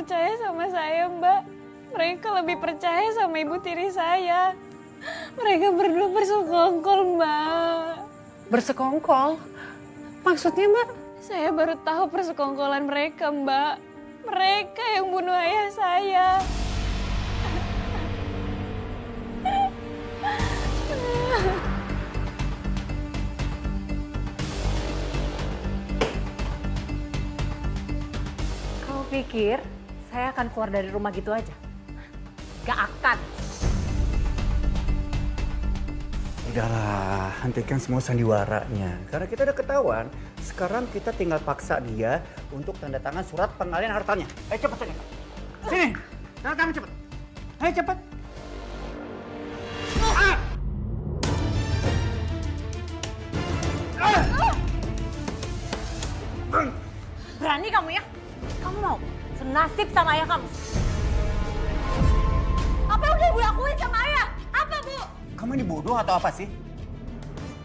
percaya sama saya, Mbak. Mereka lebih percaya sama ibu tiri saya. Mereka berdua bersekongkol, Mbak. Bersekongkol? Maksudnya, Mbak? Saya baru tahu persekongkolan mereka, Mbak. Mereka yang bunuh ayah saya. Kau pikir saya akan keluar dari rumah gitu aja? Gak akan. Udahlah, hentikan semua sandiwaranya. Karena kita udah ketahuan, sekarang kita tinggal paksa dia untuk tanda tangan surat pengalihan hartanya. Ayo cepat saja. Sini, tanda tangan cepat. Ayo cepat. Berani kamu ya? Kamu mau senasib sama ayah kamu? Apa yang udah ibu lakuin sama ayah? Apa, Bu? Kamu ini bodoh atau apa sih?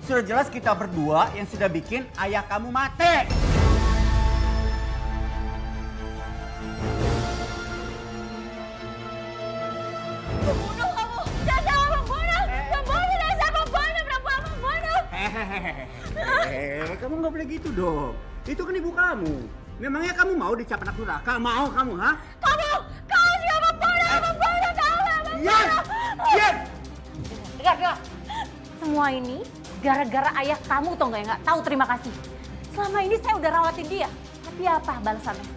Sudah jelas kita berdua yang sudah bikin ayah kamu mati. Pembunuh kamu! Dasar pembunuh! Pembunuh dasar pembunuh! Perempuan pembunuh! Kamu nggak boleh gitu dong. Itu kan ibu kamu. Memangnya kamu mau dicap anak durhaka? Mau kamu, ha? Kamu! Kau siapa pembunuh! Pembunuh! Tahu nggak pembunuh? Yan! Yan! Dengar. Semua ini gara-gara ayah kamu tau nggak, yang nggak tahu terima kasih. Selama ini saya udah rawatin dia. Tapi apa balasannya?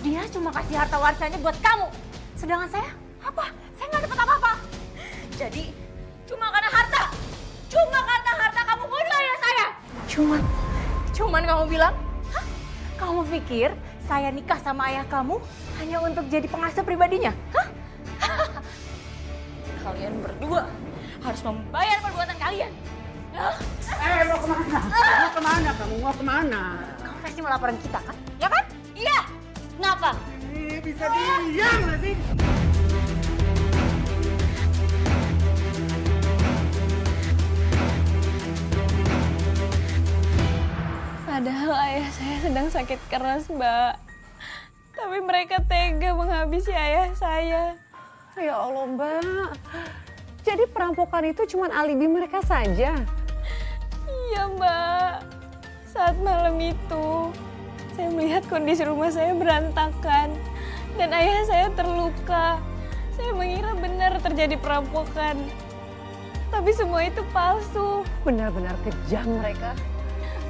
Dia cuma kasih harta warisannya buat kamu. Sedangkan saya, apa? Saya nggak dapat apa-apa. Jadi, cuma karena harta. Cuma karena harta kamu bunuh ayah saya. Cuman kamu bilang, hah? Kamu pikir saya nikah sama ayah kamu hanya untuk jadi pengasuh pribadinya? Hah? Kalian berdua harus membayar perbuatan kalian. Mau kemana? Mau kemana kamu? Mau kemana? Kamu pasti melaporin kita kan? Ya kan? Iya. Kenapa? Bisa diam nggak sih? Padahal ayah saya sedang sakit keras, Mbak. Tapi mereka tega menghabisi ayah saya. Ya Allah, Mbak. Jadi perampokan itu cuma alibi mereka saja? Iya, Mbak. Saat malam itu, saya melihat kondisi rumah saya berantakan. Dan ayah saya terluka. Saya mengira benar terjadi perampokan. Tapi semua itu palsu. Benar-benar kejam mereka.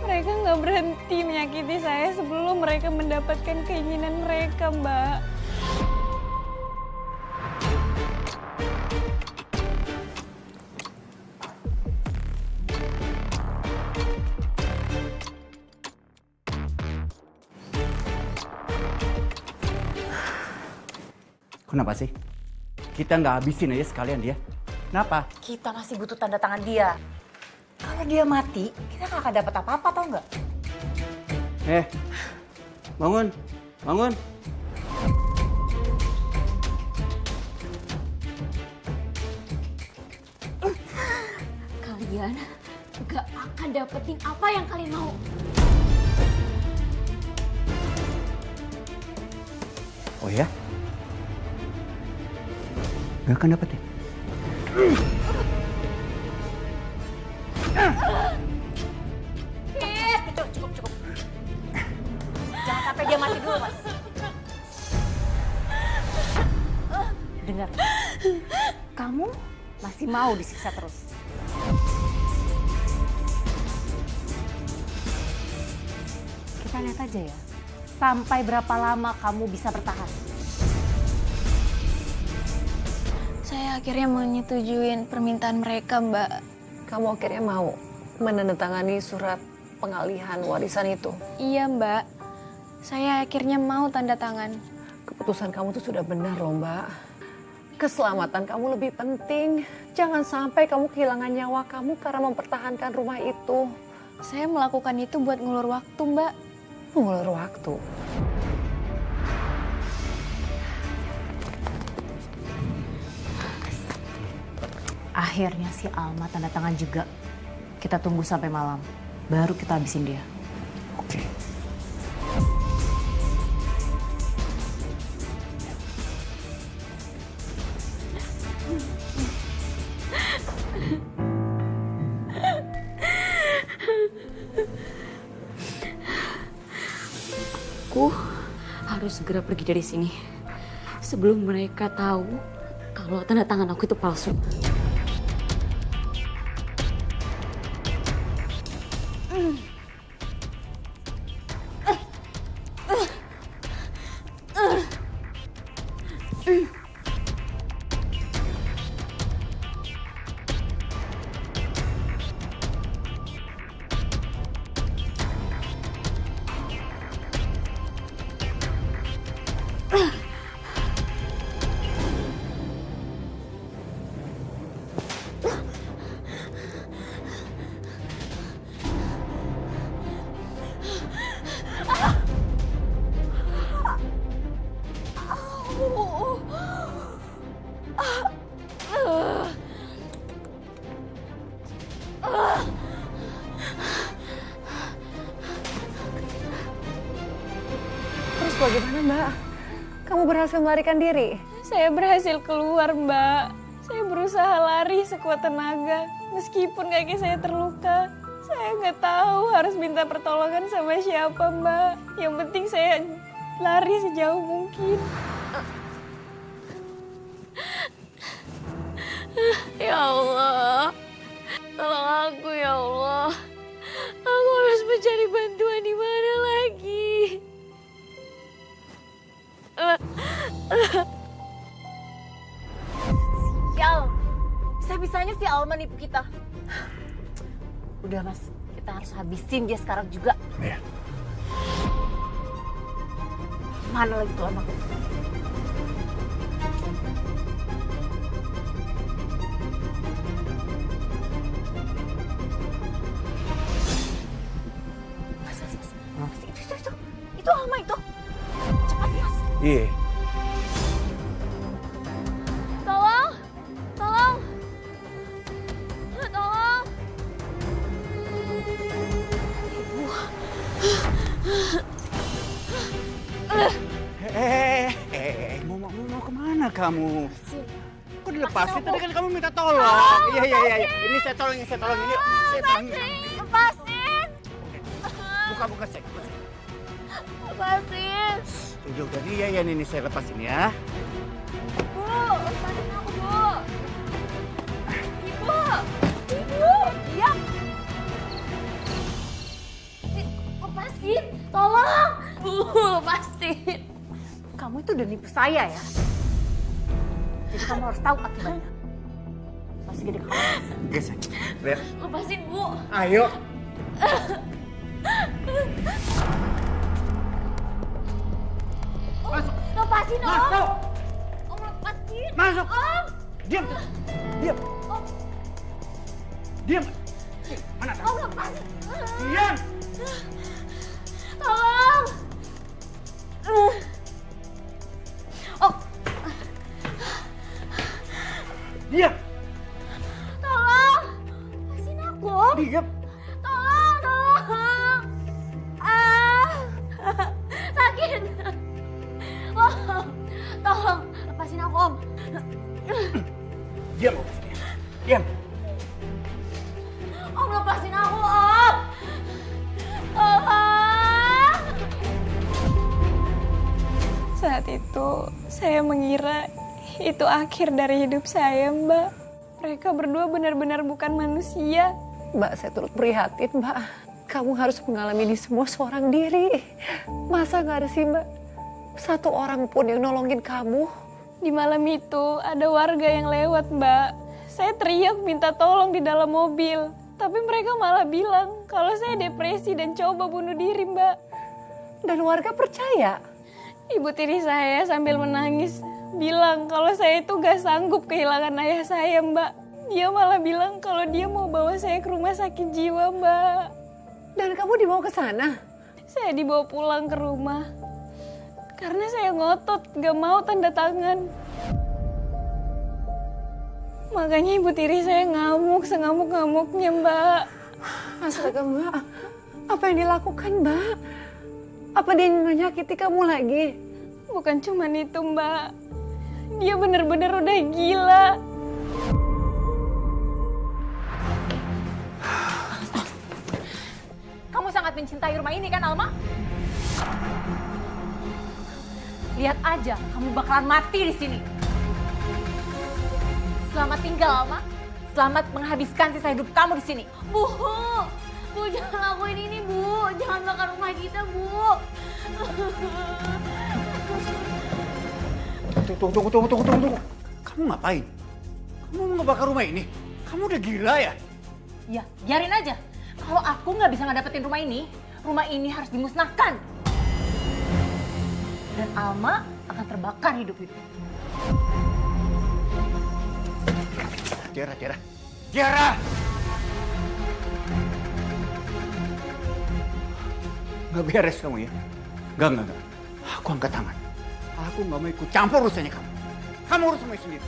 Mereka nggak berhenti menyakiti saya sebelum mereka mendapatkan keinginan mereka, Mbak. Kenapa sih? Kita nggak habisin aja sekalian dia. Kenapa? Kita masih butuh tanda tangan dia. Kalau dia mati, kita nggak akan dapat apa-apa, tau nggak? Bangun. Bangun. Kalian nggak akan dapetin apa yang kalian mau. Oh ya? Nggak akan dapetin. Cukup. Jangan sampai dia mati dulu, Mas. Dengar, kamu masih mau disiksa terus. Kita lihat aja ya, sampai berapa lama kamu bisa bertahan. Saya akhirnya menyetujuin permintaan mereka, Mbak. Kamu akhirnya mau menandatangani surat pengalihan warisan itu? Iya, Mbak. Saya akhirnya mau tanda tangan. Keputusan kamu tuh sudah benar loh, Mbak. Keselamatan kamu lebih penting. Jangan sampai kamu kehilangan nyawa kamu karena mempertahankan rumah itu. Saya melakukan itu buat ngulur waktu, Mbak. Mengulur waktu. Akhirnya si Alma tanda tangan juga. Kita tunggu sampai malam, baru kita habisin dia. Oke. harus segera pergi dari sini. Sebelum mereka tahu kalau tanda tangan aku itu palsu. Terus bagaimana, Mbak? Kamu berhasil melarikan diri? Saya berhasil keluar, Mbak. Saya berusaha lari sekuat tenaga. Meskipun kaki saya terluka, saya nggak tahu harus minta pertolongan sama siapa, Mbak. Yang penting saya lari sejauh mungkin. Ya Allah, tolong aku ya Allah. Aku harus mencari bantuan di mana lagi? Sial, bisa-bisanya si Alma nipu kita. Udah Mas, kita harus habisin dia sekarang juga. Iya. Mana lagi tuh anak? Mas. Itu Alma itu. Cepat Mas. Iya. Tolong, tolong, tolong. Mau kemana kamu? Kok dilepasin? Tadi kan kamu minta tolong. Iya. Ini saya tolong. Ini saya tolong. Lepasin, Buka sek. lepasin. Udah nih, ya ini saya lepasin ya. Bu, lepasin aku, Bu. Ibu, diam. Lepasin, tolong. Bu, lepasin. Kamu itu udah nipu saya ya. Jadi kamu harus tahu akibatnya. Masih gede kamu. Gesek. Lihat. Lepasin, Bu. Ayo. Masuk. Lepasin, Om. Masuk. Om, lepasin. Masuk. Om. Diam. Om. Diam. Mana kamu? Om, lepasin. Diam. Tolong. Om, Diam. tolong. Lepasin aku, Om. Diam. Tolong. Sakit. Tolong, lepasin aku, Om. Diam. Diam. Om, lepasin aku, Om. Tolong. Saat itu, saya mengira itu akhir dari hidup saya, Mbak. Mereka berdua benar-benar bukan manusia. Mbak, saya turut prihatin, Mbak. Kamu harus mengalami ini semua seorang diri. Masa nggak ada sih, Mbak? Satu orang pun yang nolongin kamu. Di malam itu ada warga yang lewat, Mbak. Saya teriak minta tolong di dalam mobil. Tapi mereka malah bilang kalau saya depresi dan coba bunuh diri, Mbak. Dan warga percaya. Ibu tiri saya sambil menangis bilang kalau saya itu gak sanggup kehilangan ayah saya, Mbak. Dia malah bilang kalau dia mau bawa saya ke rumah sakit jiwa, Mbak. Dan kamu dibawa ke sana. Saya dibawa pulang ke rumah. Karena saya ngotot gak mau tanda tangan. Makanya ibu tiri saya ngamuk sengamuk-ngamuknya, Mbak. Astaga, Mbak. Apa yang dilakukan, Mbak? Apa dia menyakiti kamu lagi? Bukan cuma itu, Mbak. Dia benar-benar udah gila. Kamu sangat mencintai rumah ini kan, Alma? Lihat aja, kamu bakalan mati di sini. Selamat tinggal, Alma. Selamat menghabiskan sisa hidup kamu di sini. Bu, Bu jangan lakuin ini, Bu. Jangan bakar rumah kita, Bu. Tunggu. Kamu ngapain? Kamu mau ngebakar rumah ini? Kamu udah gila ya? Ya, biarin aja. Kalau aku nggak bisa ngedapetin rumah ini harus dimusnahkan. Dan Alma akan terbakar hidup-hidup. Tiara! Nggak beres kamu ya? Nggak. Aku angkat tangan. Aku nggak mau ikut campur urusannya kamu. Kamu urus semuanya sendiri.